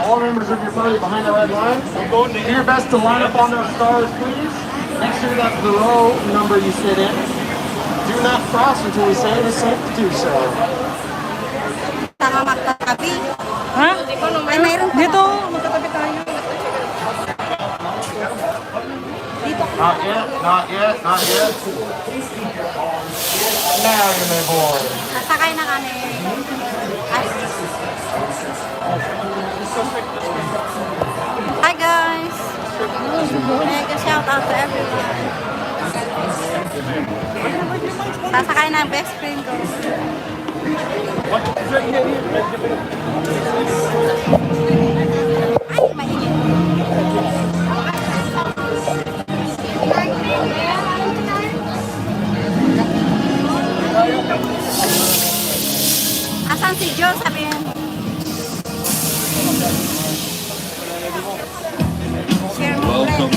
All members of your party behind the red line. Do your best to line up on those stars, please. Make sure that's the row number you sit in. Do not cross until we say it is safe to do so. Tama magkatabi. Ha? Ay, mayroon pa. Dito, magkatabi tayo. Not yet, not yet, not yet. Now you may board. Sasakay na kami. Hi guys. Mega shout out to everyone. Sasakay na ang best friend ko. Ay, mainit. Asan si Joe? Sabihin.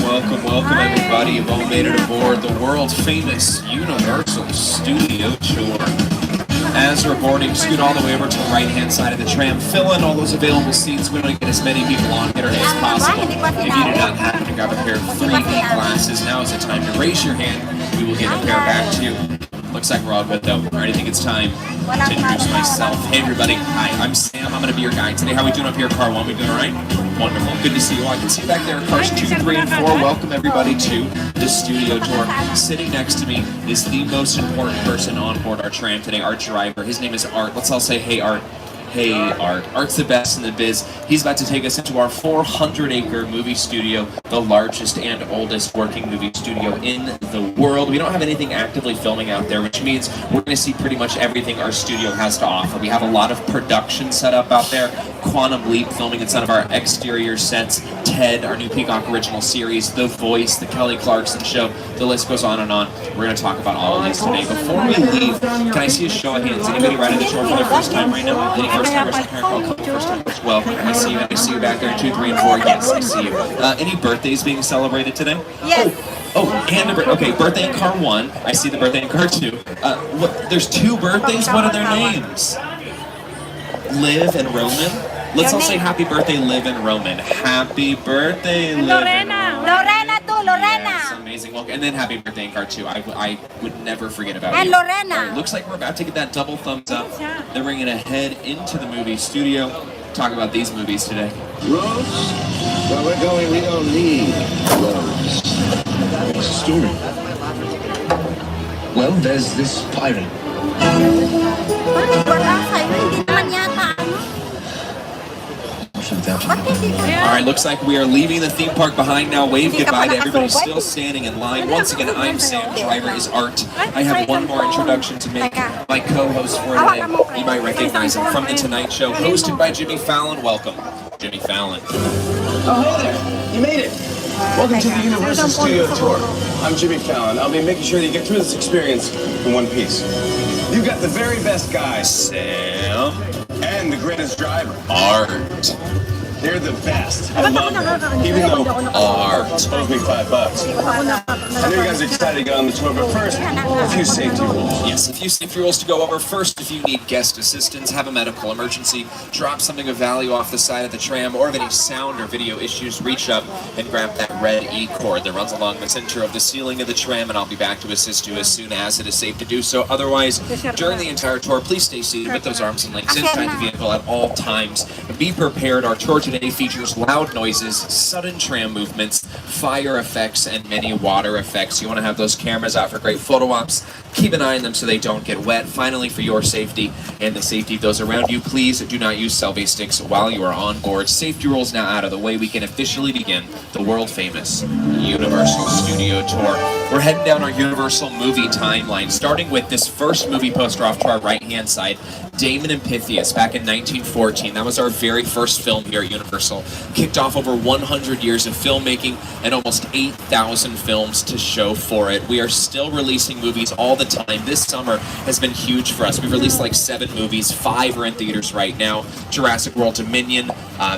Welcome everybody. You've all made it aboard the world famous Universal Studio Tour. As we're boarding, scoot all the way over to the right-hand side of the tram. Fill in all those available seats. We want to get as many people on here as possible. If you do not happen to grab a pair of 3D glasses, now is the time to raise your hand. We will get a pair back to you. Looks like we're all good though. Alright, I think it's time to introduce myself. Hey everybody, hi, I'm Sam. I'm going to be your guide today. How are we doing up here, car 1? We doing alright? Wonderful. Good to see you all. I can see back there cars 2, 3, and 4. Welcome everybody to the studio tour. Sitting next to me is the most important person on board our tram today, our driver. His name is Art. Let's all say, hey Art. Hey Art. Art's the best in the biz. He's about to take us into our 400-acre movie studio, the largest and oldest working movie studio in the world. We don't have anything actively filming out there, which means we're going to see pretty much everything our studio has to offer. We have a lot of production set up out there. Quantum Leap filming in some of our exterior sets. Ted, our new Peacock original series. The Voice, the Kelly Clarkson show. The list goes on and on. We're going to talk about all of these today. Before we leave, can I see a show of hands? Anybody riding the tour for their first time right now? Any first timers? First timers. Well, I see you. I see you back there. 2, 3, and 4. Yes, I see you. Any birthdays being celebrated today? Yes. Oh, and okay, birthday in car 1. I see the birthday in car 2. There's 2 birthdays. What are their names? Liv and Roman. Let's all say happy birthday, Liv and Roman. Happy birthday, Liv. Lorena. Lorena too, Lorena. Yes, amazing. Well, and then happy birthday in car 2. I would never forget about And you. Lorena. All right, looks like we're about to get that double thumbs up. Then we're gonna head into the movie studio. Talk about these movies today. Roads? Where we're going, we don't need roads. What's the story? Well, there's this pirate. Wala sa'yo, hindi naman yata ano. All right, looks like we are leaving the theme park behind now. Wave goodbye to everybody still standing in line. Once again, I'm Sam, driver is Art. I have one more introduction to make. My co-host for today, you might recognize him from The Tonight Show, hosted by Jimmy Fallon. Welcome, Jimmy Fallon. Oh, hey there. You made it. Welcome to the Universal Studio Tour. I'm Jimmy Fallon. I'll be making sure that you get through this experience in one piece. You've got the very best guy, Sam, and the greatest driver, Art. They're the best. I love them. Even though Art owes me $5. I know you guys are excited to get on the tour, but first, a few safety rules. Yes, a few safety rules to go over. First, if you need guest assistance, have a medical emergency, drop something of value off the side of the tram, or have any sound or video issues, reach up and grab that red E-cord that runs along the center of the ceiling of the tram, and I'll be back to assist you as soon as it is safe to do so. Otherwise, during the entire tour, please stay seated with those arms and legs inside the vehicle at all times. Be prepared. Our tour today features loud noises, sudden tram movements, fire effects, and many water effects. You want to have those cameras out for great photo ops. Keep an eye on them so they don't get wet. Finally, for your safety and the safety of those around you, please do not use selfie sticks while you are on board. Safety rules now out of the way. We can officially begin the world-famous Universal Studio Tour. We're heading down our Universal movie timeline, starting with this first movie poster off to our right-hand side, Damon and Pythias, back in 1914. That was our very first film here at Universal. Kicked off over 100 years of filmmaking and almost 8,000 films to show for it. We are still releasing movies all the time. This summer has been huge for us. We've released like 7 movies, 5 are in theaters right now. Jurassic World Dominion,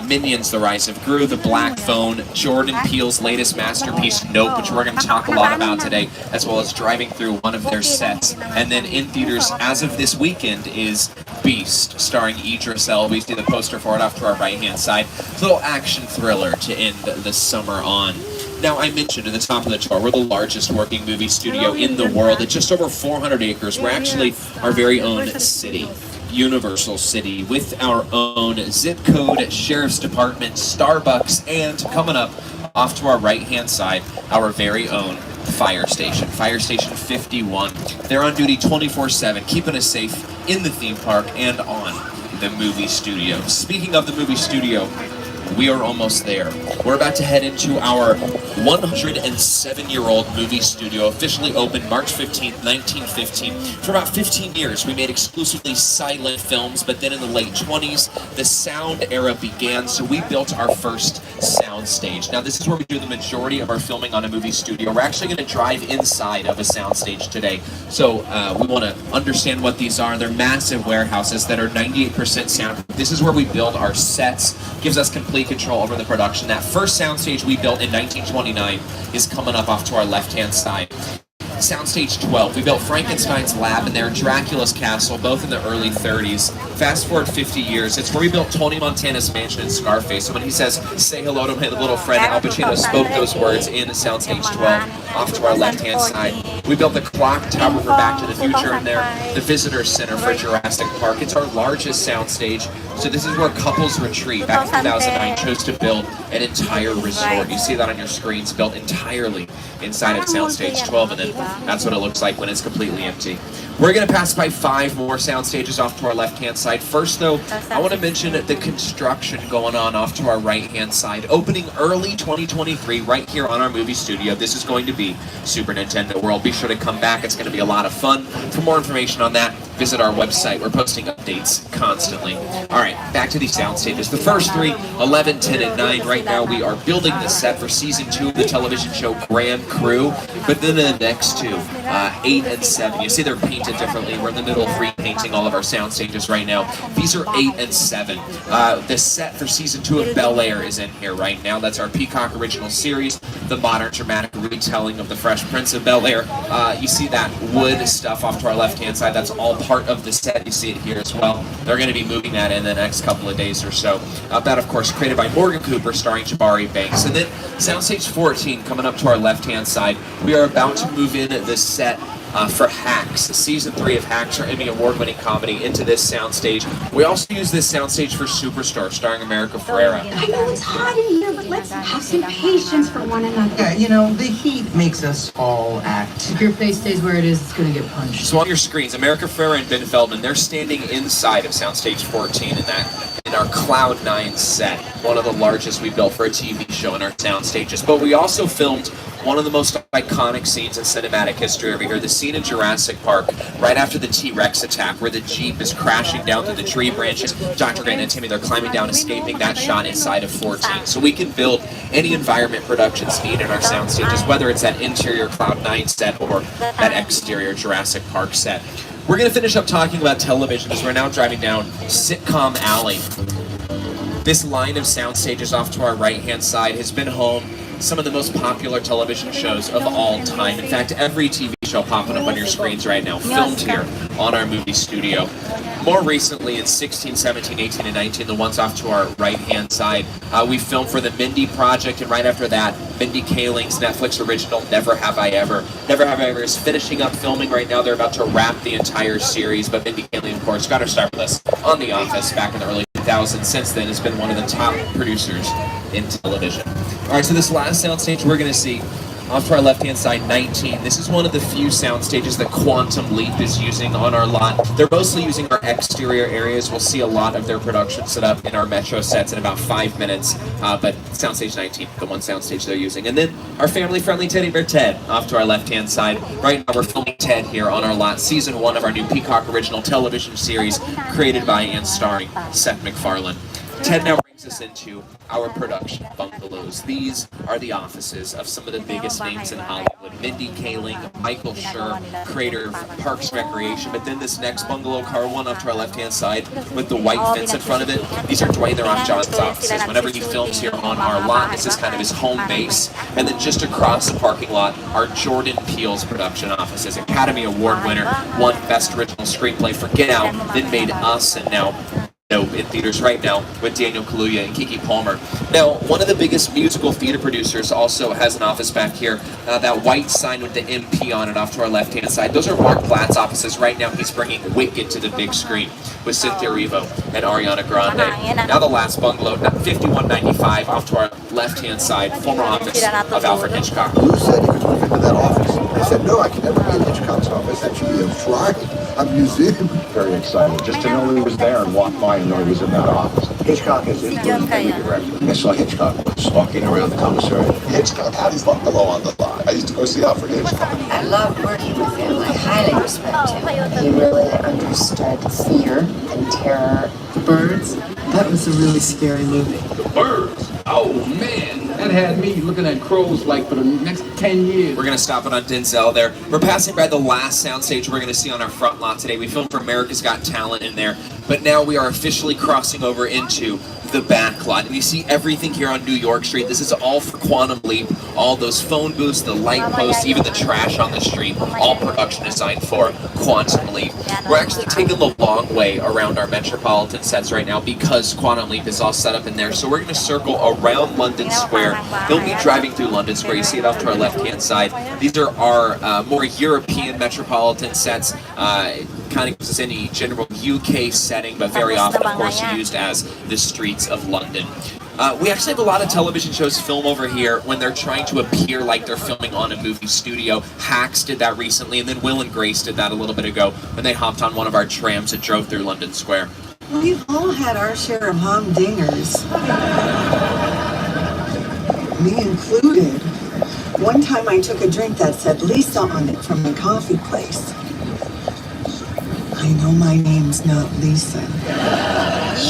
Minions: The Rise of Gru, The Black Phone, Jordan Peele's latest masterpiece, Nope, which we're going to talk a lot about today, as well as driving through one of their sets. And then in theaters as of this weekend is Beast, starring Idris Elba. We see the poster for it off to our right-hand side. It's a little action thriller to end the summer on. Now, I mentioned at the top of the tour, we're the largest working movie studio in the world at just over 400 acres. We're actually our very own city, Universal City, with our own zip code, sheriff's department, Starbucks, and coming up off to our right-hand side, our very own fire station 51. They're on duty 24/7, keeping us safe in the theme park and on the movie studio. Speaking of the movie studio, we are almost there. We're about to head into our 107-year-old movie studio, officially opened March 15th, 1915. For about 15 years, we made exclusively silent films, but then in the late 20s, the sound era began, so we built our first sound stage. Now, this is where we do the majority of our filming on a movie studio. We're actually going to drive inside of a sound stage today, so we want to understand what these are. They're massive warehouses that are 98% soundproof. This is where we build our sets, gives us complete control over the production. That first soundstage we built in 1929 is coming up off to our left-hand side. Soundstage 12. We built Frankenstein's lab in there, Dracula's castle, both in the early 30s. Fast forward 50 years, it's where we built Tony Montana's mansion in Scarface. So when he says, "Say hello to my little friend," Al Pacino spoke those words in Soundstage 12, off to our left-hand side. We built the clock tower for Back to the Future in there, the visitor center for Jurassic Park. It's our largest soundstage, so this is where couples retreat. Back in 2009, chose to build an entire resort. You see that on your screens, built entirely inside of Soundstage 12, and then that's what it looks like when it's completely empty. We're going to pass by 5 more sound stages off to our left-hand side. First, though, I want to mention the construction going on off to our right-hand side. Opening early 2023 right here on our movie studio. This is going to be Super Nintendo World. Be sure to come back. It's going to be a lot of fun. For more information on that, visit our website. We're posting updates constantly. All right, back to these sound stages. The first 3, 11, 10, and 9. Right now, we are building the set for Season 2 of the television show Grand Crew. But then the next 2, 8 and 7. You see they're painted differently. We're in the middle of repainting all of our sound stages right now. These are 8 and 7. The set for Season 2 of Bel Air is in here right now. That's our Peacock original series, the modern dramatic retelling of the Fresh Prince of Bel Air. You see that wood stuff off to our left-hand side. That's all part of the set. You see it here as well. They're going to be moving that in the next couple of days or so. That, of course, created by Morgan Cooper, starring Jabari Banks. And then Soundstage 14, coming up to our left-hand side, we are about to move in the set for Hacks. Season 3 of Hacks, our Emmy Award-winning comedy, into this soundstage. We also use this soundstage for Superstore, starring America Ferrera. I know it's hot in here, but let's have some patience for one another. Yeah, you know, the heat makes us all act. If your face stays where it is, it's going to get punched. So on your screens, America Ferrera and Ben Feldman, they're standing inside of Soundstage 14 in our Cloud 9 set, one of the largest we built for a TV show in our sound stages. But we also filmed one of the most iconic scenes in cinematic history over here, the scene in Jurassic Park, right after the T-Rex attack, where the Jeep is crashing down through the tree branches. Dr. Grant and Timmy, they're climbing down, escaping. That shot inside of 14. So we can build any environment productions need in our sound stages, whether it's that interior Cloud 9 set or that exterior Jurassic Park set. We're going to finish up talking about television as we're now driving down Sitcom Alley. This line of sound stages off to our right-hand side has been home some of the most popular television shows of all time. In fact, every TV show popping up on your screens right now filmed here on our movie studio. More recently, in 16, 17, 18, and 19, the ones off to our right-hand side, we filmed for the Mindy Project, and right after that, Mindy Kaling's Netflix original, Never Have I Ever. Never Have I Ever is finishing up filming right now. They're about to wrap the entire series, but Mindy Kaling, of course, got her start with us on The Office back in the early 2000s. Since then, has been one of the top producers in television. All right, so this last soundstage we're going to see off to our left-hand side, 19. This is one of the few sound stages that Quantum Leap is using on our lot. They're mostly using our exterior areas. We'll see a lot of their production set up in our Metro sets in about 5 minutes, but soundstage 19, the one soundstage they're using. And then our family-friendly teddy bear Ted off to our left-hand side. Right now we're filming Ted here on our lot, Season 1 of our new Peacock original television series created by and starring Seth MacFarlane. Ted now brings us into our production bungalows. These are the offices of some of the biggest names in Hollywood. Mindy Kaling, Michael Schur, creator of Parks and Recreation. But then this next bungalow, car one off to our left-hand side with the white fence in front of it, these are Dwayne The Rock Johnson's offices. Whenever he films here on our lot, this is kind of his home base. And then just across the parking lot are Jordan Peele's production offices. Academy Award winner, won Best Original Screenplay for Get Out, then made Us, and now in theaters right now with Daniel Kaluuya and Keke Palmer. Now, one of the biggest musical theater producers also has an office back here. That white sign with the MP on it off to our left-hand side. Those are Mark Platt's offices. Right now, he's bringing Wicked to the big screen with Cynthia Erivo and Ariana Grande. Now the last bungalow, 5195 off to our left-hand side, former office of Alfred Hitchcock. Who said he could move into that office? I said, no, I can never be in Hitchcock's office. That should be a shrine, a museum. Very exciting just to know he was there and walk by and know he was in that office. Hitchcock is in director. I saw Hitchcock walking around the commissary. Hitchcock had his bungalow on the lot. I used to go see Alfred Hitchcock. I loved working with him. I highly respect him. He really understood fear and terror. The Birds, that was a really scary movie. The Birds? Oh, man. That had me looking at crows like for the next 10 years. We're going to stop it on Denzel there. We're passing by the last soundstage we're going to see on our front lot today. We filmed for America's Got Talent in there, but now we are officially crossing over into the back lot. And you see everything here on New York Street. This is all for Quantum Leap. All those phone booths, the light posts, even the trash on the street, all production designed for Quantum Leap. We're actually taking the long way around our Metropolitan sets right now because Quantum Leap is all set up in there. So we're going to circle around London Square. You'll be driving through London Square. You see it off to our left-hand side. These are our more European Metropolitan sets. Kind of gives us any general UK setting, but very often, of course, used as the streets of London. We actually have a lot of television shows film over here when they're trying to appear like they're filming on a movie studio. Hacks did that recently, and then Will and Grace did that a little bit ago when they hopped on one of our trams that drove through London Square. We've all had our share of humdingers. Me included. One time I took a drink that said Lisa on it from the coffee place. I know my name's not Lisa. You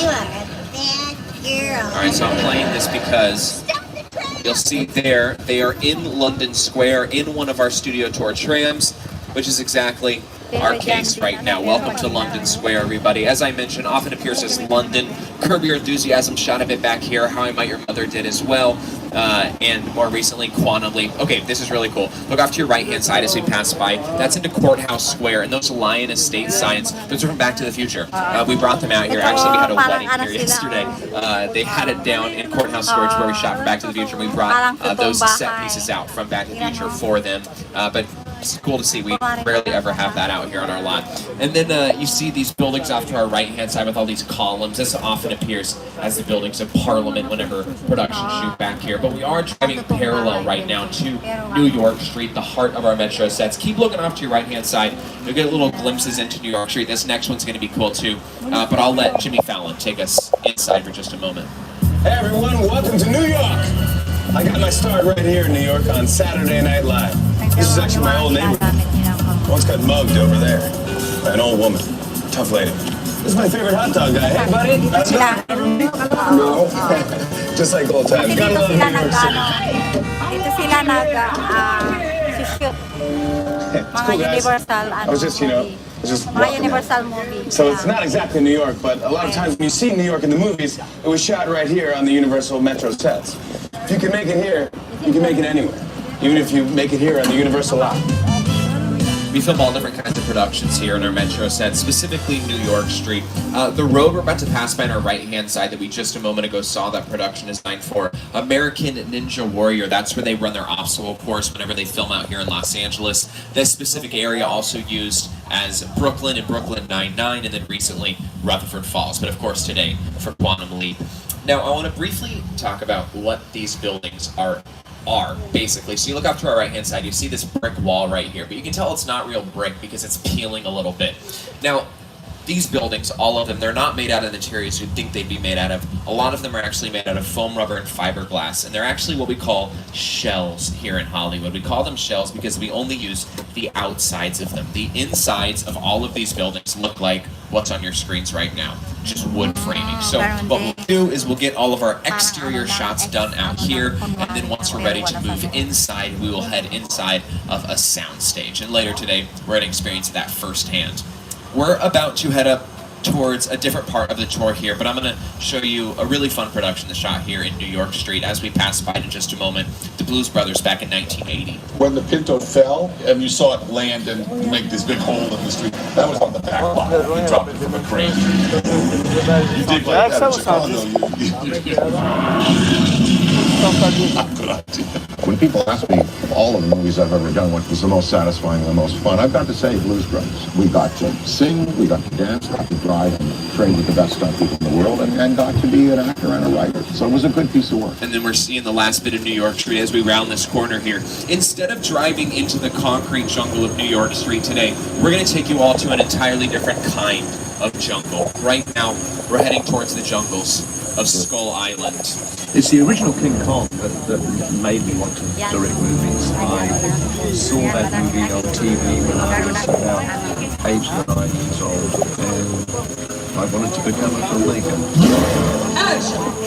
are a bad girl. Alright, so I'm playing this because you'll see there, they are in London Square in one of our studio tour trams, which is exactly our case right now. Welcome to London Square, everybody. As I mentioned, often appears as London. Curb Your Enthusiasm shot a bit back here. How I Met Your Mother did as well. And more recently, Quantum Leap. Okay, this is really cool. Look off to your right-hand side as we pass by. That's into Courthouse Square, and those Lion Estate signs, those are from Back to the Future. We brought them out here. Actually, we had a wedding here yesterday. They had it down in Courthouse Square, where we shot for Back to the Future. We brought those set pieces out from Back to the Future for them. But it's cool to see. We rarely ever have that out here on our lot. And then you see these buildings off to our right-hand side with all these columns. This often appears as the buildings of Parliament whenever productions shoot back here. But we are driving parallel right now to New York Street, the heart of our Metro sets. Keep looking off to your right-hand side. You'll get little glimpses into New York Street. This next one's going to be cool too. But I'll let Jimmy Fallon take us inside for just a moment. Hey everyone, welcome to New York. I got my start right here in New York on Saturday Night Live. This is actually my old neighborhood. Once got mugged over there by an old woman. Tough lady. This is my favorite hot dog guy. Hey buddy, how's it going? No. Just like old times. Gotta love New York City. Dito sila nag-shoot. Mga Universal I was just, mga Universal movie. So it's not exactly New York, but a lot of times when you see New York in the movies, it was shot right here on the Universal Metro sets. If you can make it here, you can make it anywhere. Even if you make it here on the Universal lot. We film all different kinds of productions here in our Metro set, specifically New York Street. The road we're about to pass by on our right-hand side that we just a moment ago saw that production designed for, American Ninja Warrior. That's where they run their obstacle course whenever they film out here in Los Angeles. This specific area also used as Brooklyn and Brooklyn Nine-Nine, and then recently Rutherford Falls. But of course today for Quantum Leap. Now I want to briefly talk about what these buildings are basically. So you look up to our right hand side, you see this brick wall right here, but you can tell it's not real brick because it's peeling a little bit. Now, these buildings, all of them, they're not made out of materials you'd think they'd be made out of. A lot of them are actually made out of foam, rubber, and fiberglass, and they're actually what we call shells here in Hollywood. We call them shells because we only use the outsides of them. The insides of all of these buildings look like what's on your screens right now, just wood framing. So what we'll do is we'll get all of our exterior shots done out here, and then once we're ready to move inside, we will head inside of a sound stage. And later today, we're going to experience that firsthand. We're about to head up towards a different part of the tour here, but I'm going to show you a really fun production that's shot here in New York Street as we pass by in just a moment. The Blues Brothers back in 1980. When the Pinto fell and you saw it land and make this big hole in the street, that was on the back lot. You dropped it from a crane. You dig like that in Chicago, good idea. When people ask me all of the movies I've ever done, what was the most satisfying and the most fun, I've got to say Blues Brothers. We got to sing, we got to dance, got to drive and train with the best stunt people in the world, and got to be an actor and a writer. So it was a good piece of work. And then we're seeing the last bit of New York Street as we round this corner here. Instead of driving into the concrete jungle of New York Street today, we're going to take you all to an entirely different kind of jungle. Right now, we're heading towards the jungles of Skull Island. It's the original King Kong that made me want to direct movies. I saw that movie on TV when I was about 8 or 9 years old, and I wanted to become a filmmaker.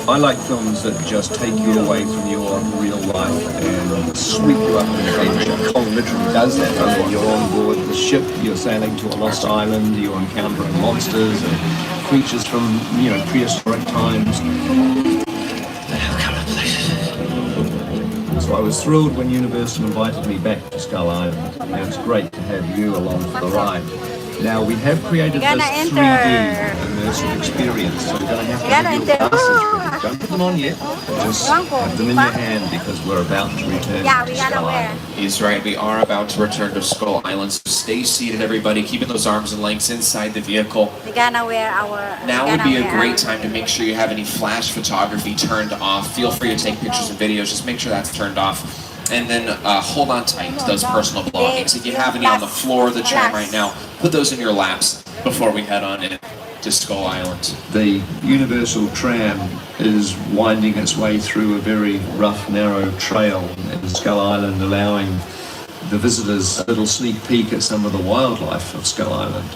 I like films that just take you away from your real life and sweep you up in adventure. Kong literally does that. I mean, you're on board the ship, you're sailing to a lost island, you're encountering monsters and creatures from, prehistoric times. So I was thrilled when Universal invited me back to Skull Island. And it's great to have you along for the ride. Now we have created this 3D immersive experience, so we're going to have to give you glasses. Don't put them on yet, just have them in your hand because we're about to return to Skull Island. He's right, we are about to return to Skull Island, so stay seated everybody, keeping those arms and legs inside the vehicle. Now would be a great time to make sure you have any flash photography turned off. Feel free to take pictures and videos, just make sure that's turned off. And then hold on tight to those personal belongings. If you have any on the floor of the tram right now, put those in your laps before we head on in to Skull Island. The Universal tram is winding its way through a very rough, narrow trail in Skull Island, allowing the visitors a little sneak peek at some of the wildlife of Skull Island.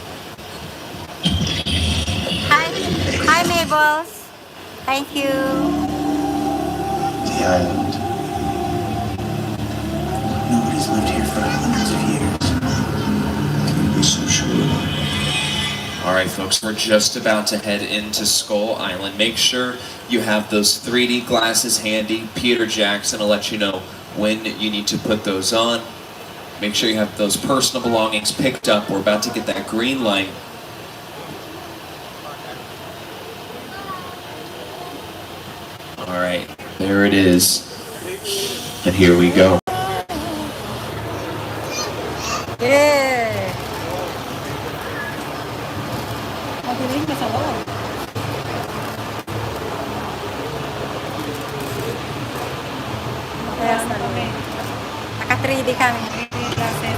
Hi, Mabel. Thank you. The island. Nobody's lived here for hundreds of years. Can you be so sure? Alright folks, we're just about to head into Skull Island. Make sure you have those 3D glasses handy. Peter Jackson will let you know when you need to put those on. Make sure you have those personal belongings picked up. We're about to get that green light. Alright, there it is. And here we go. Naka 3D kami. Glasses.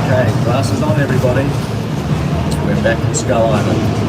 Okay, glasses on everybody. We're back to Skull Island.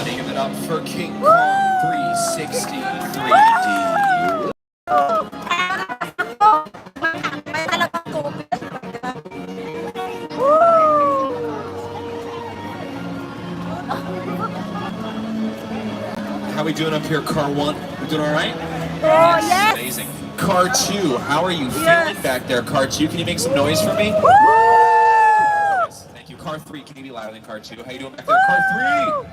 everybody, give it up for King Kong 360 3D. How we doing up here, Car 1? We doing all right? yes. Amazing. Car 2, how are you feeling back there, Car 2? Can you make some noise for me? Yes, thank you. Car 3, can you be louder than Car 2? How you doing back there, Car 3?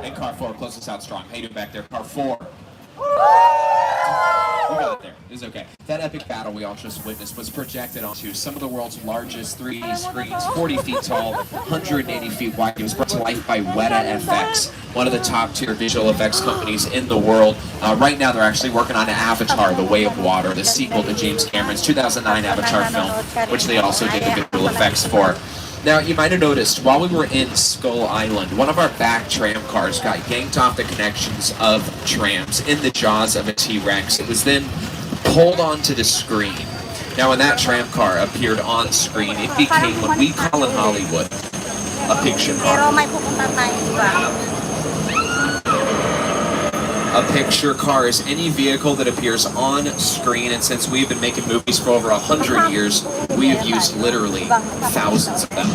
And Car 4, close us out strong. How you doing back there, Car 4? You got it there. It's okay. That epic battle we all just witnessed was projected onto some of the world's largest 3D screens, 40 feet tall, 180 feet wide. It was brought to life by Weta FX, one of the top tier visual effects companies in the world. Right now they're actually working on Avatar, The Way of Water, the sequel to James Cameron's 2009 Avatar film, which they also did the visual effects for. Now, you might have noticed, while we were in Skull Island, one of our back tram cars got yanked off the connections of trams in the jaws of a T-Rex. It was then pulled onto the screen. Now, when that tram car appeared on screen, it became what we call in Hollywood a picture car. A picture car is any vehicle that appears on screen, and since we've been making movies for over 100 years, we have used literally thousands of them.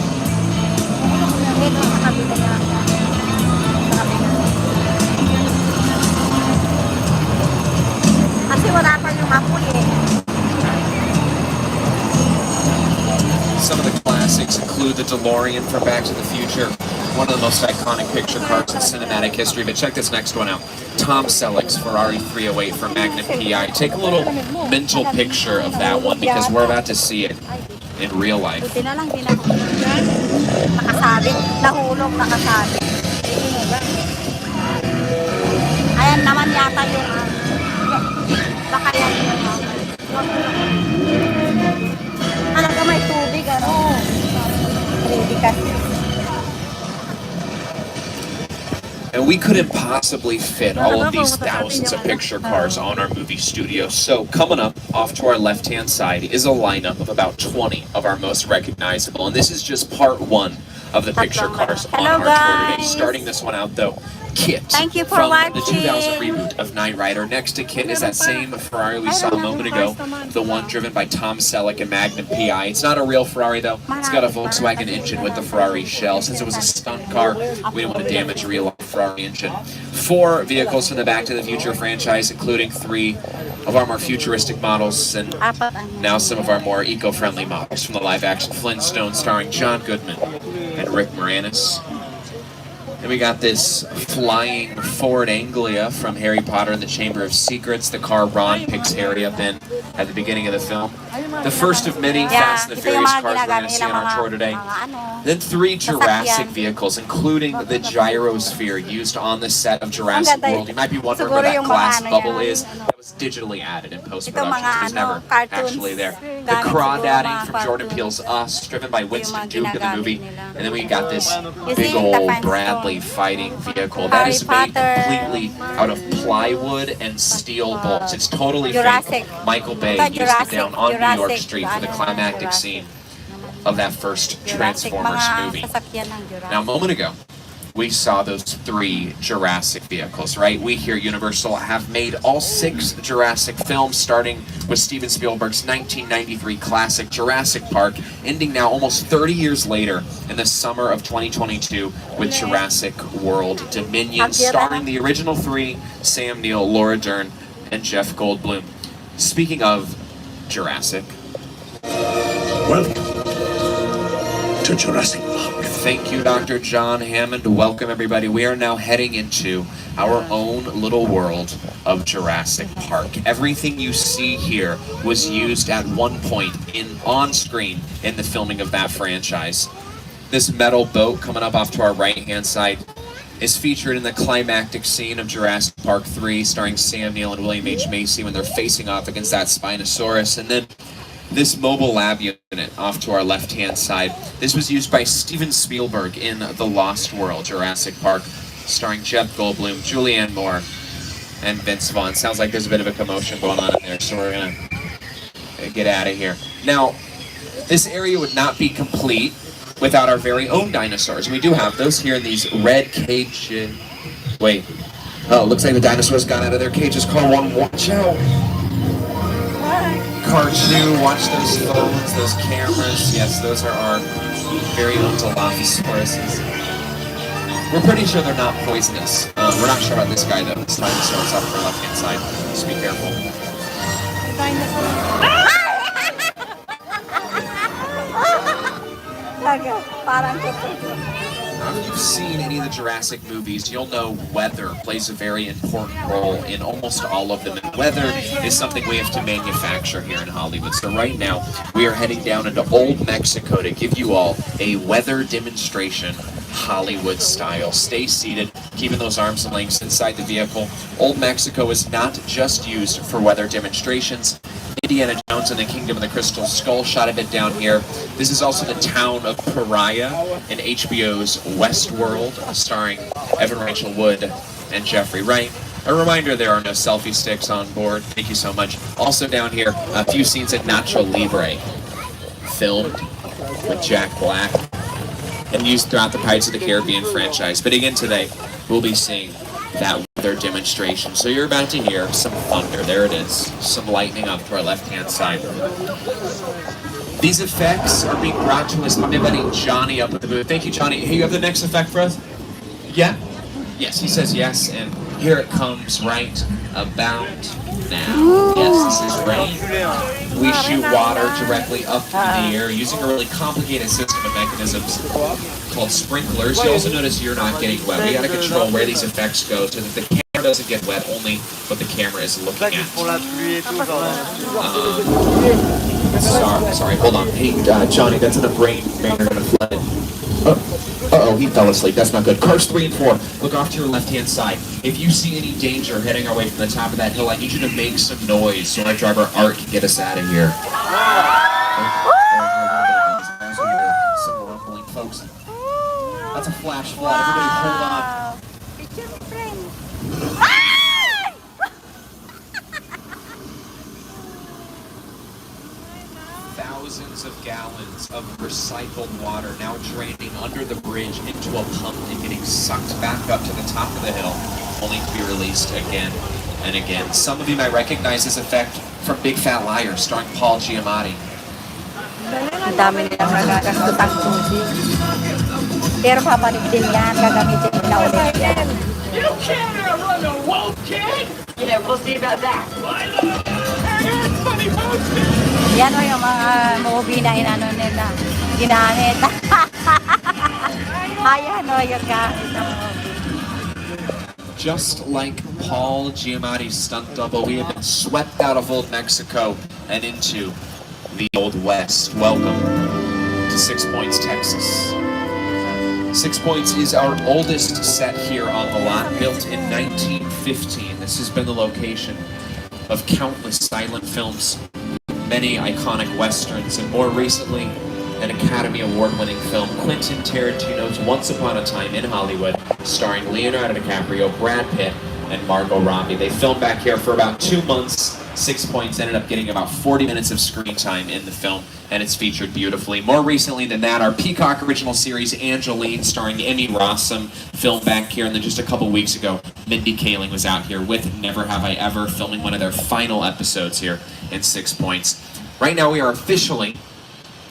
Some of the classics include the DeLorean from Back to the Future, one of the most iconic picture cars in cinematic history. But check this next one out. Tom Selleck's Ferrari 308 from Magnum PI. Take a little mental picture of that one because we're about to see it in real life. Ayan naman yata yung baka yan yung alam ko may tubig ano. Ready kasi. And we couldn't possibly fit all of these thousands of picture cars on our movie studio. So coming up off to our left-hand side is a lineup of about 20 of our most recognizable. And this is just part one of the picture cars on our tour today. Starting this one out though, Kit Thank you for from watching. the 2000 reboot of Knight Rider. Next to Kit is that same Ferrari we saw a moment ago, the one driven by Tom Selleck and Magnum PI. It's not a real Ferrari though. It's got a Volkswagen engine with the Ferrari shell. Since it was a stunt car, we didn't want to damage a real Ferrari engine. 4 vehicles from the Back to the Future franchise, including 3 of our more futuristic models, and now some of our more eco-friendly models from the live-action Flintstones starring John Goodman and Rick Moranis. And we got this flying Ford Anglia from Harry Potter and the Chamber of Secrets, the car Ron picks Harry up in at the beginning of the film. The first of many Fast and the Furious cars we're going to see on our tour today. Then 3 Jurassic vehicles, including the gyrosphere used on the set of Jurassic World. You might be wondering where that glass bubble is. That was digitally added in post-production. It was never actually there. The crawdadding from Jordan Peele's Us, driven by Winston Duke in the movie. And then we got this big old Bradley fighting vehicle that is made completely out of plywood and steel bolts. It's totally fake. Michael Bay used it down on New York Street for the climactic scene of that first Transformers movie. Now, a moment ago, we saw those 3 Jurassic vehicles, right? We here at Universal have made all 6 Jurassic films, starting with Steven Spielberg's 1993 classic Jurassic Park, ending now almost 30 years later in the summer of 2022 with Jurassic World Dominion, starring the original 3, Sam Neill, Laura Dern, and Jeff Goldblum. Speaking of Jurassic, welcome to Jurassic Park. Thank you, Dr. John Hammond. Welcome, everybody. We are now heading into our own little world of Jurassic Park. Everything you see here was used at one point on screen in the filming of that franchise. This metal boat coming up off to our right-hand side is featured in the climactic scene of Jurassic Park 3, starring Sam Neill and William H. Macy when they're facing off against that Spinosaurus. And then this mobile lab unit off to our left-hand side, this was used by Steven Spielberg in The Lost World, Jurassic Park, starring Jeff Goldblum, Julianne Moore, and Vince Vaughn. Sounds like there's a bit of a commotion going on in there, so we're gonna get out of here. Now, this area would not be complete without our very own dinosaurs. We do have those here in these red cage. Wait. Oh, looks like the dinosaurs got out of their cages. Car 1, watch out. Car 2, watch those phones, those cameras. Yes, those are our very own Dilophosaurus. We're pretty sure they're not poisonous. We're not sure about this guy though. This dinosaur is up on the left-hand side. Just be careful. If you've seen any of the Jurassic movies, you'll know weather plays a very important role in almost all of them. And weather is something we have to manufacture here in Hollywood. So right now, we are heading down into Old Mexico to give you all a weather demonstration, Hollywood style. Stay seated, keeping those arms and legs inside the vehicle. Old Mexico is not just used for weather demonstrations. Indiana Jones and the Kingdom of the Crystal Skull shot a bit down here. This is also the town of Pariah in HBO's Westworld, starring Evan Rachel Wood and Jeffrey Wright. A reminder, there are no selfie sticks on board. Thank you so much. Also down here, a few scenes at Nacho Libre, filmed with Jack Black and used throughout the Pirates of the Caribbean franchise. But again today, we'll be seeing that weather demonstration. So you're about to hear some thunder. There it is. Some lightning up to our left-hand side. These effects are being brought to us by my buddy Johnny up at the booth. Thank you, Johnny. Hey, you have the next effect for us? Yeah? Yes, he says yes, and here it comes right about now. Yes, this is rain. We shoot water directly up in the air using a really complicated system of mechanisms called sprinklers. You also notice you're not getting wet. We gotta control where these effects go so that the camera doesn't get wet, only what the camera is looking at. Sorry, hold on. Hey, Johnny, that's enough rain. You're gonna flood. Uh-oh, he fell asleep. That's not good. Cars 3 and 4, look off to your left-hand side. If you see any danger heading our way from the top of that hill, I need you to make some noise so my driver Art can get us out of here. Some rumbling, folks. That's a flash flood. Everybody hold on. Thousands of gallons of recycled water now draining under the bridge into a pump and getting sucked back up to the top of the hill, only to be released again and again. Some of you might recognize this effect from Big Fat Liar, starring Paul Giamatti. Ang dami nilang magagastutang tubig. Pero papalik din yan, gagamitin nila ulit yan. You can't run a wolf, kid! Yeah, we'll see about that. Yan o yung mga movie na inano nila, ginamit. Ayan o yung gamit ng movie. Just like Paul Giamatti's stunt double, we have been swept out of Old Mexico and into the Old West. Welcome to 6 Points, Texas. 6 Points is our oldest set here on the lot, built in 1915. This has been the location of countless silent films, many iconic westerns, and more recently, an Academy Award-winning film, Quentin Tarantino's Once Upon a Time in Hollywood, starring Leonardo DiCaprio, Brad Pitt, and Margot Robbie. They filmed back here for about 2 months. 6 Points ended up getting about 40 minutes of screen time in the film, and it's featured beautifully. More recently than that, our Peacock original series, Angeline, starring Emmy Rossum, filmed back here, and then just a couple weeks ago, Mindy Kaling was out here with Never Have I Ever, filming one of their final episodes here in 6 Points. Right now, we are officially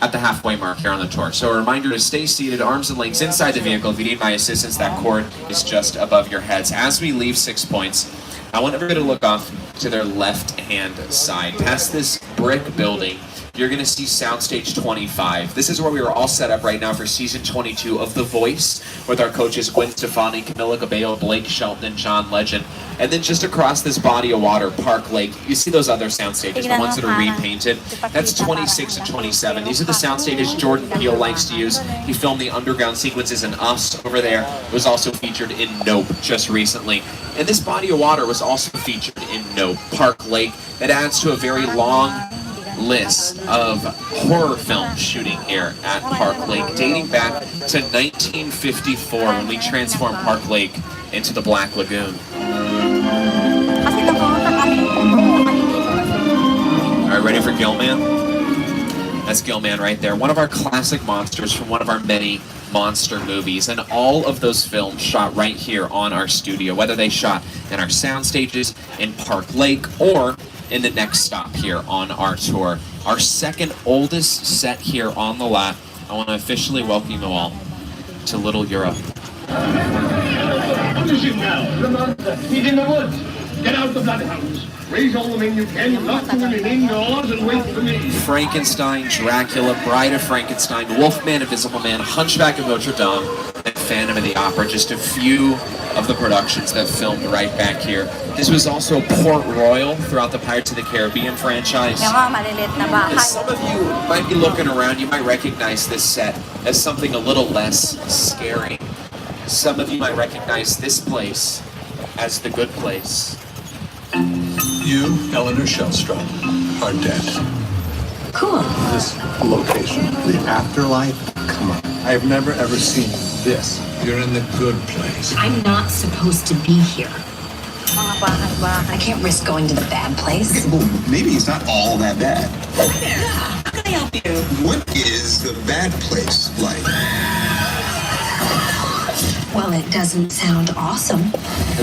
at the halfway mark here on the tour. So a reminder to stay seated, arms and legs inside the vehicle. If you need my assistance, that cord is just above your heads. As we leave 6 Points, I want everybody to look off to their left-hand side. Past this brick building, you're going to see Soundstage 25. This is where we are all set up right now for Season 22 of The Voice, with our coaches Gwen Stefani, Camila Cabello, Blake Shelton, and John Legend. And then just across this body of water, Park Lake, you see those other sound stages, the ones that are repainted. That's 26 and 27. These are the sound stages Jordan Peele likes to use. He filmed the underground sequences in Us over there. It was also featured in Nope just recently. And this body of water was also featured in Nope, Park Lake. That adds to a very long list of horror film shooting here at Park Lake, dating back to 1954 when we transformed Park Lake into the Black Lagoon. Alright, ready for Gilman? That's Gilman right there. One of our classic monsters from one of our many monster movies. And all of those films shot right here on our studio, whether they shot in our sound stages, in Park Lake, or in the next stop here on our tour. Our second oldest set here on the lot. I want to officially welcome you all to Little Europe. What is it now? The monster. He's in the woods. Get out the bloodhounds. Raise all the men you can, lock the women indoors, and wait for me. Frankenstein, Dracula, Bride of Frankenstein, Wolfman, Invisible Man, Hunchback of Notre Dame, and Phantom of the Opera. Just a few of the productions that filmed right back here. This was also Port Royal throughout the Pirates of the Caribbean franchise. As some of you might be looking around, you might recognize this set as something a little less scary. Some of you might recognize this place as the good place. You, Eleanor Shellstrom, are dead. Cool. This location, the afterlife, come on. I have never ever seen this. You're in the good place. I'm not supposed to be here. I can't risk going to the bad place. Okay, well, maybe it's not all that bad. How can I help you? What is the bad place like? Well, it doesn't sound awesome.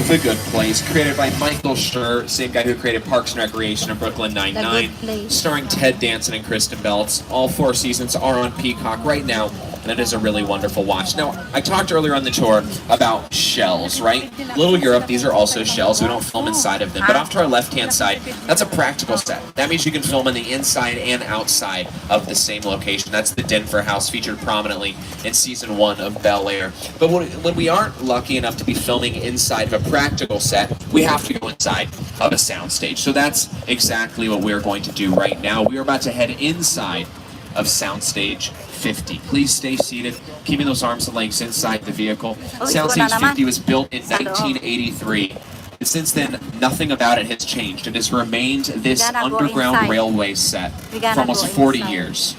The Good Place, created by Michael Schur, same guy who created Parks and Recreation and Brooklyn Nine-Nine, starring Ted Danson and Kristen Bell. All 4 seasons are on Peacock right now, and it is a really wonderful watch. Now, I talked earlier on the tour about shells, right? Little Europe, these are also shells. We don't film inside of them. But off to our left-hand side, that's a practical set. That means you can film in the inside and outside of the same location. That's the Denver house, featured prominently in season 1 of Bel Air. But when we aren't lucky enough to be filming inside of a practical set, we have to go inside of a soundstage. So that's exactly what we're going to do right now. We are about to head inside of Soundstage 50. Please stay seated, keeping those arms and legs inside the vehicle. Soundstage 50 was built in 1983. And since then, nothing about it has changed. It has remained this underground railway set for almost 40 years.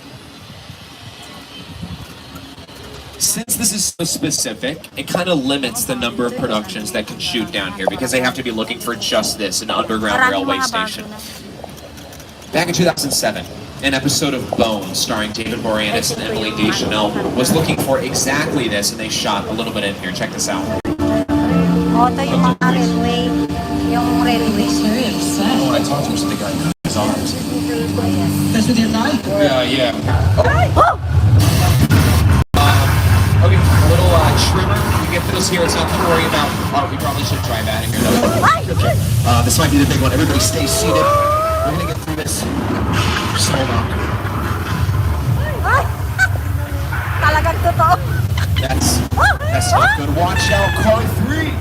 Since this is so specific, it kind of limits the number of productions that can shoot down here because they have to be looking for just this, an underground railway station. Back in 2007, an episode of Bones, starring David Boreanaz and Emily Deschanel, was looking for exactly this, and they shot a little bit in here. Check this out. Oh, yung mga railway, yung railway. Oh, when I talked to him, the guy cut his arms. That's with your knife? Yeah. Oh! Okay, a little trimmer. We get those here. It's nothing to worry about. Oh, we probably should try that in here, though. This might be the big one. Everybody stay seated. We're gonna get through this. Just hold on. Talagang totoo. That's not good. Watch out, car 3.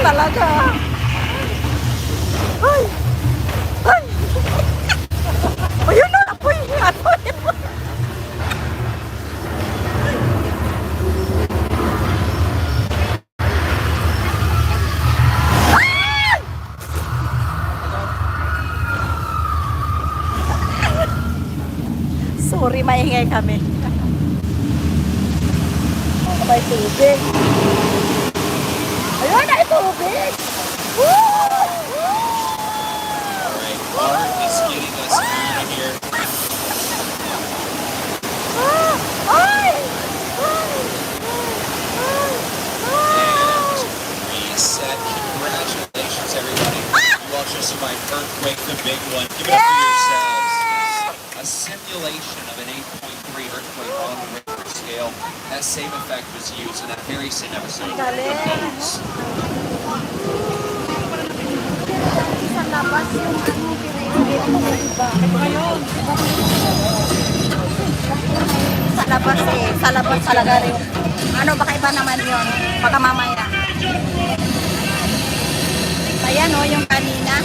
Talaga. Ay! Ayun na! Apoy! Sorry, maingay kami. May tubig. Ayun, ay tubig! Alright, water is getting us out of here. Ay! And reset. Congratulations, everybody. You all just survived Earthquake, the big one. Give it up for yourselves. A simulation of an 8.3 earthquake on the Richter scale. That same effect was used in that very same episode of Bones. Sa labas talaga rin. Ano, baka iba naman yun. Baka mamaya. Ayan o, yung kanina.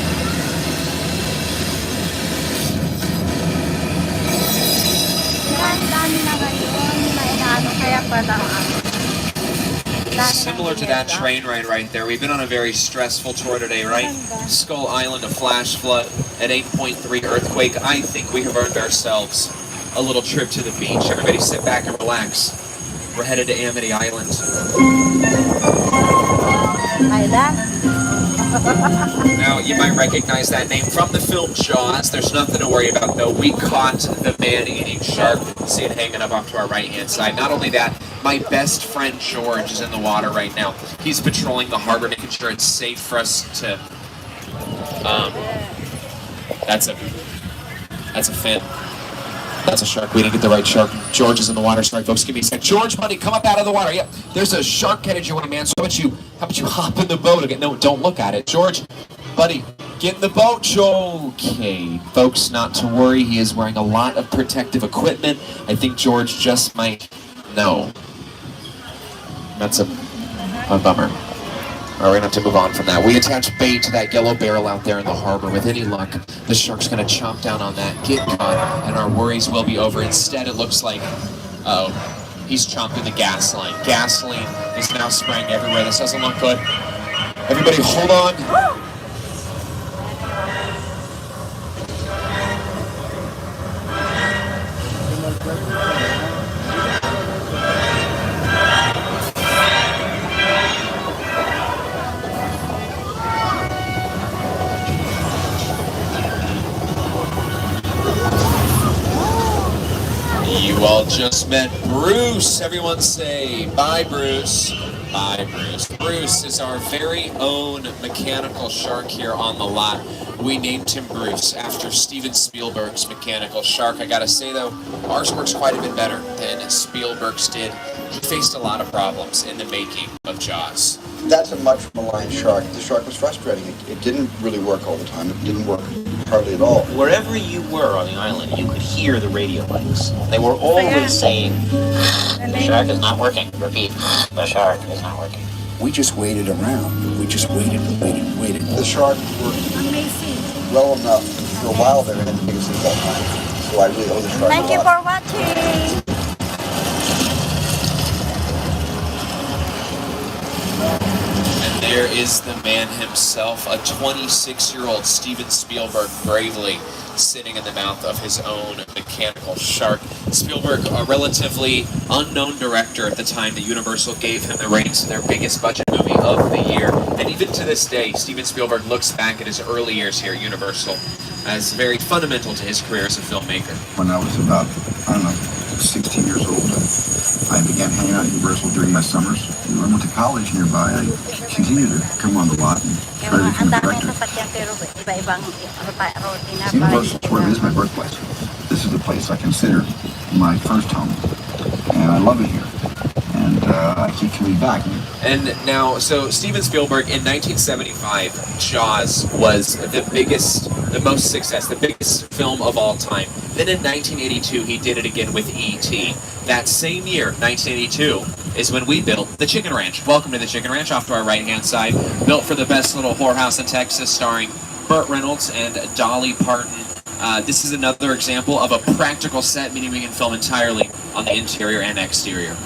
Yan, dami na ngayon. May ano, kaya pala. similar to that train ride right there. We've been on a very stressful tour today, right? Skull Island, a flash flood, an 8.3 earthquake. I think we have earned ourselves a little trip to the beach. Everybody sit back and relax. We're headed to Amity Island. Now, you might recognize that name from the film Jaws. There's nothing to worry about, though. We caught the man-eating shark. See it hanging up off to our right-hand side. Not only that, my best friend George is in the water right now. He's patrolling the harbor, making sure it's safe for us to... That's a fin. That's a shark. We didn't get the right shark. George is in the water. Sorry, folks. Give me a sec. George, buddy, come up out of the water. Yep. There's a shark headed your way, man. So how about you hop in the boat again? No, don't look at it. George, buddy, get in the boat. Okay, folks, not to worry. He is wearing a lot of protective equipment. I think George just might... No. That's a bummer. All right, we're going to have to move on from that. We attach bait to that yellow barrel out there in the harbor. With any luck, the shark's going to chomp down on that, get caught, and our worries will be over. Instead, it looks like, he's chomping the gas line. Gasoline is now spraying everywhere. This doesn't look good. Everybody, hold on. You all just met Bruce. Everyone say, bye, Bruce. Bye, Bruce. Bruce is our very own mechanical shark here on the lot. We named him Bruce after Steven Spielberg's mechanical shark. I gotta say, though, ours works quite a bit better than Spielberg's did. He faced a lot of problems in the making of Jaws. That's a much maligned shark. The shark was frustrating. It didn't really work all the time. It didn't work hardly at all. Wherever you were on the island, you could hear the radio lights. They were always saying, the shark is not working. Repeat, the shark is not working. We just waited around. We just waited. The shark worked well enough for a while there, and then the biggest thing all time. So I really owe the shark a lot. Thank you for watching. And there is the man himself, a 26-year-old Steven Spielberg, bravely sitting in the mouth of his own mechanical shark. Spielberg, a relatively unknown director at the time that Universal gave him the reins to their biggest budget movie of the year. And even to this day, Steven Spielberg looks back at his early years here at Universal as very fundamental to his career as a filmmaker. When I was about, 16 years old, I began hanging out at Universal during my summers. When I went to college nearby, I continued to come on the lot and try to become a director. Universal sort of is my birthplace. This is the place I consider my first home, and I love it here. And I keep coming back. And now, so Steven Spielberg in 1975, Jaws was the biggest, the most success, the biggest film of all time. Then in 1982, he did it again with E.T. That same year, 1982, is when we built the Chicken Ranch. Welcome to the Chicken Ranch, off to our right-hand side. Built for the best little whorehouse in Texas, starring Burt Reynolds and Dolly Parton. This is another example of a practical set, meaning we can film entirely on the interior and exterior.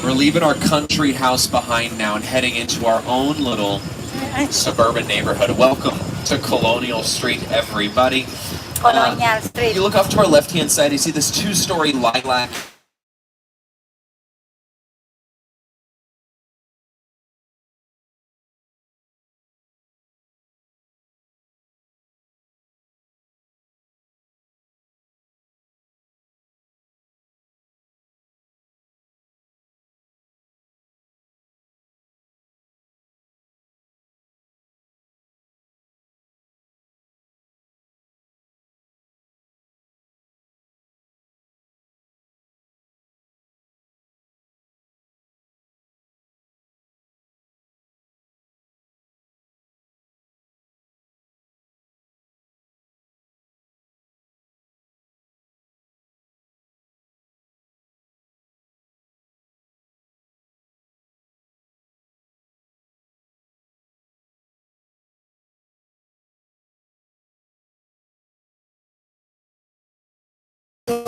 We're leaving our country house behind now and heading into our own little suburban neighborhood. Welcome to Colonial Street, everybody. Colonial Street. You look off to our left-hand side, you see this two-story lilac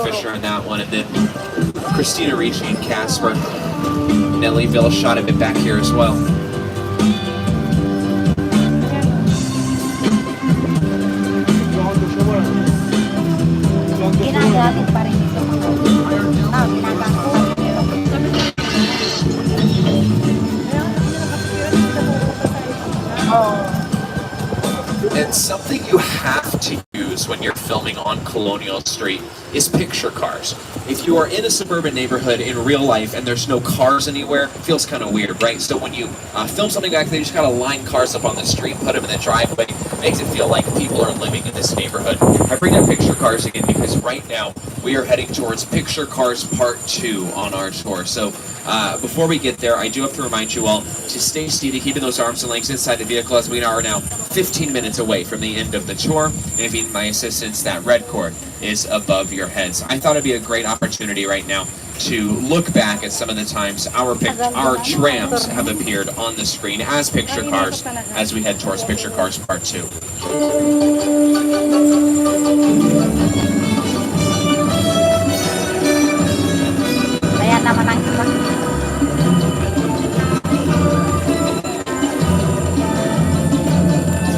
Fisher on that one, and then Christina Ricci and Casper. Nellyville shot a bit back here as well. Ginagamit pa rin ito. Ginagamit pa rin ito. And something you have to use when you're filming on Colonial Street is picture cars. If you are in a suburban neighborhood in real life and there's no cars anywhere, it feels kind of weird, right? So when you film something back there, you just gotta line cars up on the street, put them in the driveway, makes it feel like people are living in this neighborhood. I bring up picture cars again because right now we are heading towards Picture Cars Part 2 on our tour. So before we get there, I do have to remind you all to stay seated, keeping those arms and legs inside the vehicle, as we are now 15 minutes away from the end of the tour. And if you need my assistance, that red cord is above your heads. I thought it'd be a great opportunity right now to look back at some of the times our trams have appeared on the screen as picture cars as we head towards Picture Cars Part 2. Kaya naman ang iba.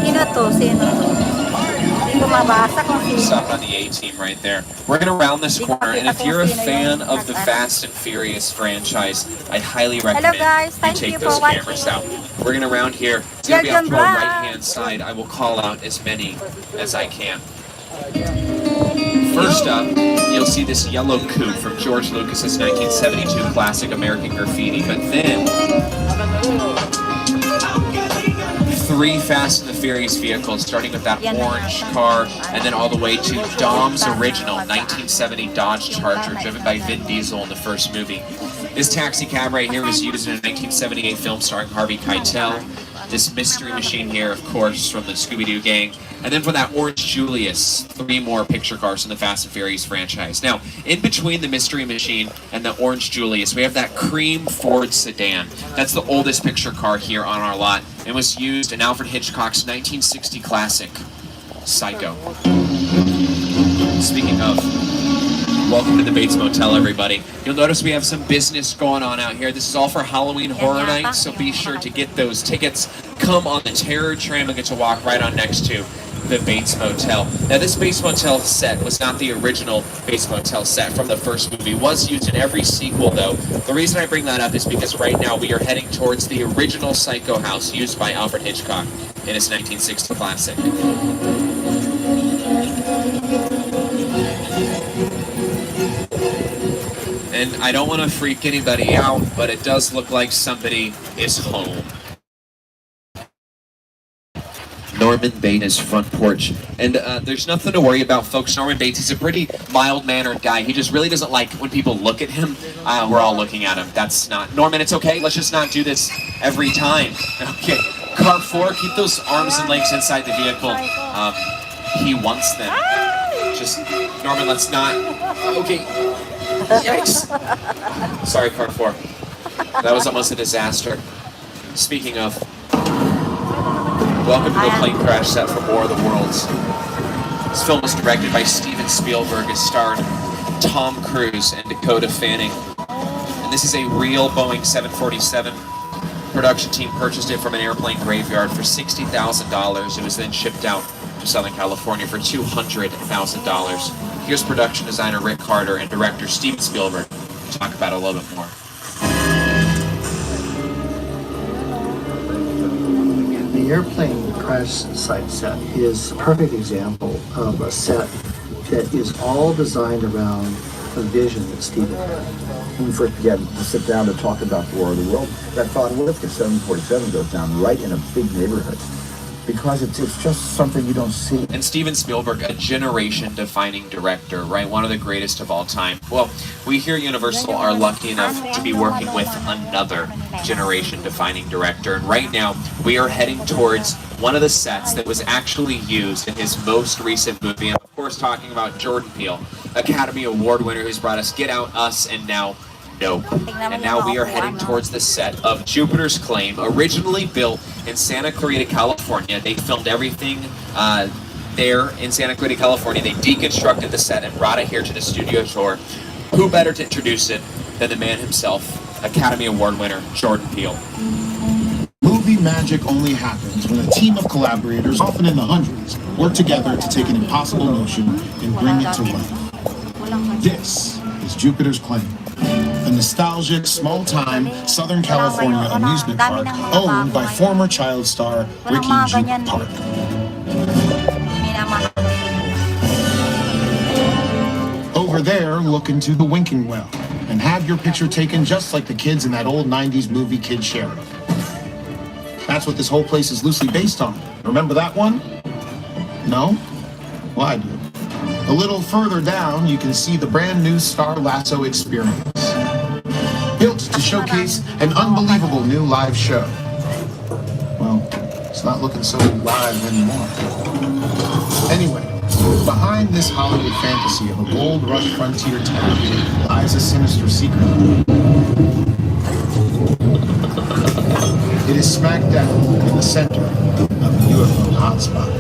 Sino to? Sino to? Hindi ko mabasa kung sino. Stop on the A-team right there. We're going to round this corner, and if you're a fan of the Fast and Furious franchise, I highly recommend you take those cameras out. We're going to round here. It's going to be off to our right-hand side. I will call out as many as I can. First up, you'll see this yellow coupe from George Lucas's 1972 classic American Graffiti, but then three Fast and the Furious vehicles, starting with that orange car, and then all the way to Dom's original 1970 Dodge Charger, driven by Vin Diesel in the first movie. This taxi cab right here was used in a 1978 film starring Harvey Keitel. This mystery machine here, of course, from the Scooby-Doo gang. And then for that orange Julius, three more picture cars in the Fast and Furious franchise. Now, in between the mystery machine and the orange Julius, we have that cream Ford sedan. That's the oldest picture car here on our lot, and was used in Alfred Hitchcock's 1960 classic, Psycho. Speaking of, welcome to the Bates Motel, everybody. You'll notice we have some business going on out here. This is all for Halloween Horror Night, so be sure to get those tickets. Come on the Terror Tram and get to walk right on next to the Bates Motel. Now, this Bates Motel set was not the original Bates Motel set from the first movie. It was used in every sequel, though. The reason I bring that up is because right now we are heading towards the original Psycho house used by Alfred Hitchcock in his 1960 classic. And I don't want to freak anybody out, but it does look like somebody is home. Norman Bates' front porch. And there's nothing to worry about, folks. Norman Bates, he's a pretty mild-mannered guy. He just really doesn't like when people look at him. We're all looking at him. That's not... Norman, it's okay. Let's just not do this every time. Okay. Car 4, keep those arms and legs inside the vehicle. He wants them. Just... Norman, let's not... Okay. Yikes. Sorry, Car 4. That was almost a disaster. Speaking of... Welcome to the plane crash set for War of the Worlds. This film was directed by Steven Spielberg. It starred Tom Cruise and Dakota Fanning. And this is a real Boeing 747. Production team purchased it from an airplane graveyard for $60,000. It was then shipped out to Southern California for $200,000. Here's production designer Rick Carter and director Steven Spielberg to talk about it a little bit more. The airplane crash site set is a perfect example of a set that is all designed around a vision that Steven had. When we first began to sit down to talk about the War of the World, I thought, what if the 747 goes down right in a big neighborhood? Because it's just something you don't see. And Steven Spielberg, a generation-defining director, right? One of the greatest of all time. Well, we here at Universal are lucky enough to be working with another generation-defining director. And right now, we are heading towards one of the sets that was actually used in his most recent movie. And of course, talking about Jordan Peele, Academy Award winner who's brought us Get Out, Us, and now Nope. And now we are heading towards the set of Jupiter's Claim, originally built in Santa Clarita, California. They filmed everything there in Santa Clarita, California. They deconstructed the set and brought it here to the studio tour. Who better to introduce it than the man himself, Academy Award winner Jordan Peele. Movie magic only happens when a team of collaborators, often in the hundreds, work together to take an impossible notion and bring it to life. This is Jupiter's Claim, a nostalgic, small-time Southern California amusement park owned by former child star Ricky Jupe Park. Over there, look into the winking well and have your picture taken just like the kids in that old 90s movie Kid Sheriff. That's what this whole place is loosely based on. Remember that one? No? Well, I do. A little further down, you can see the brand new Star Lasso experience. Built to showcase an unbelievable new live show. Well, it's not looking so live anymore. Anyway, behind this Hollywood fantasy of a gold rush frontier town lies a sinister secret. It is smack dab in the center of the UFO hotspot.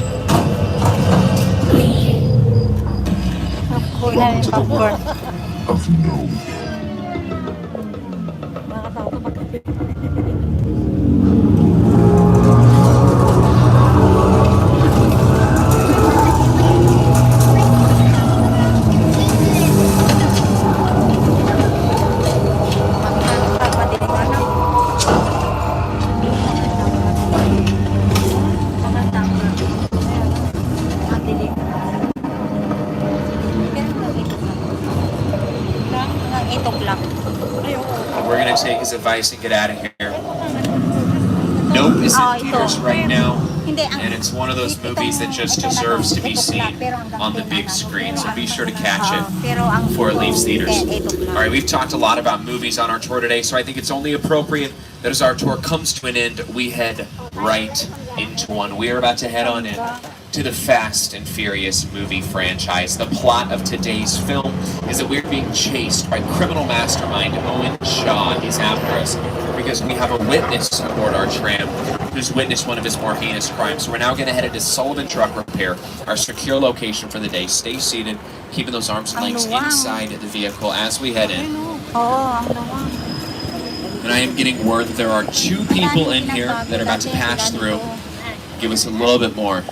Welcome to the world of no. We're gonna take his advice and get out of here. Nope is in theaters right now, and it's one of those movies that just deserves to be seen on the big screen, so be sure to catch it before it leaves theaters. Alright, we've talked a lot about movies on our tour today, so I think it's only appropriate that as our tour comes to an end, we head right into one. We are about to head on in to the Fast and Furious movie franchise. The plot of today's film is that we're being chased by criminal mastermind Owen Shaw. He's after us because we have a witness aboard our tram who's witnessed one of his more heinous crimes. So we're now going to head into Sullivan Truck Repair, our secure location for the day. Stay seated, keeping those arms and legs inside the vehicle as we head in. And I am getting word that there are 2 people in here that are about to pass through. Give us a little bit more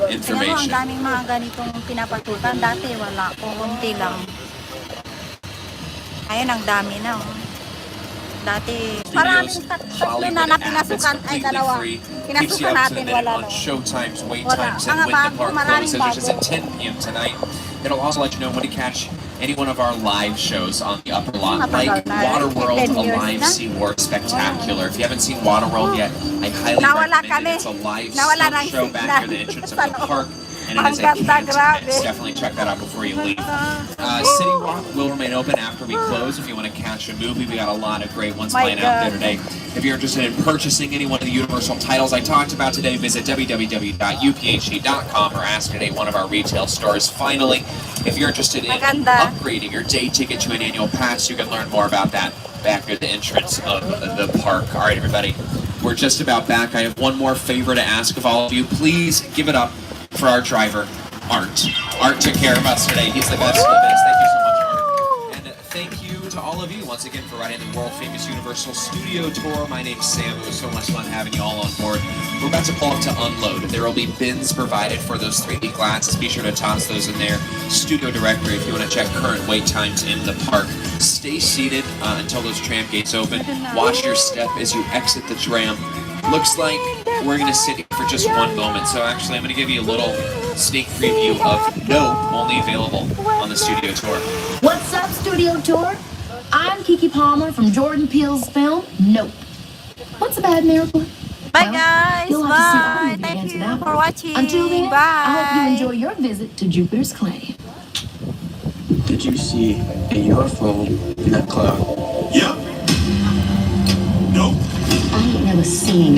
information. Ang daming mga ganitong pinapatutan. Dati wala po, konti lang. Ayun, ang dami na. Dati, maraming tatlo na napinasukan ay dalawa. Pinasukan natin, wala na. Showtimes, wait times, and when the park closes, which is at 10 p.m. tonight. It'll also let you know when to catch any one of our live shows on the upper lot, like Waterworld Alive SeaWorld Spectacular. If you haven't seen Waterworld yet, I highly recommend it. It's a live show back near the entrance of the park, and it is a can't-miss. Definitely check that out before you leave. City Walk will remain open after we close. If you want to catch a movie, we got a lot of great ones playing out there today. If you're interested in purchasing any one of the Universal titles I talked about today, visit www.uphe.com or ask at one of our retail stores. Finally, if you're interested in upgrading your day ticket to an annual pass, you can learn more about that back at the entrance of the park. All right, everybody, we're just about back. I have one more favor to ask of all of you. Please give it up for our driver, Art. Art took care of us today. He's the best of the best. Thank you so much, Art. And thank you to all of you once again for riding the world-famous Universal Studio Tour. My name's Sam. It was so much fun having you all on board. We're about to pull up to unload. There will be bins provided for those 3D glasses. Be sure to toss those in there. Studio directory if you want to check current wait times in the park. Stay seated until those tram gates open. Watch your step as you exit the tram. Looks like we're going to sit here for just one moment. So actually, I'm going to give you a little sneak preview of Nope, only available on the studio tour. What's up, studio tour? I'm Kiki Palmer from Jordan Peele's film, Nope. What's a bad miracle? Bye, guys. Bye. Thank you for watching. Until then, Bye. I hope you enjoy your visit to Jupiter's Clay. Did you see a UFO in that cloud? Yep. Nope. I ain't never seen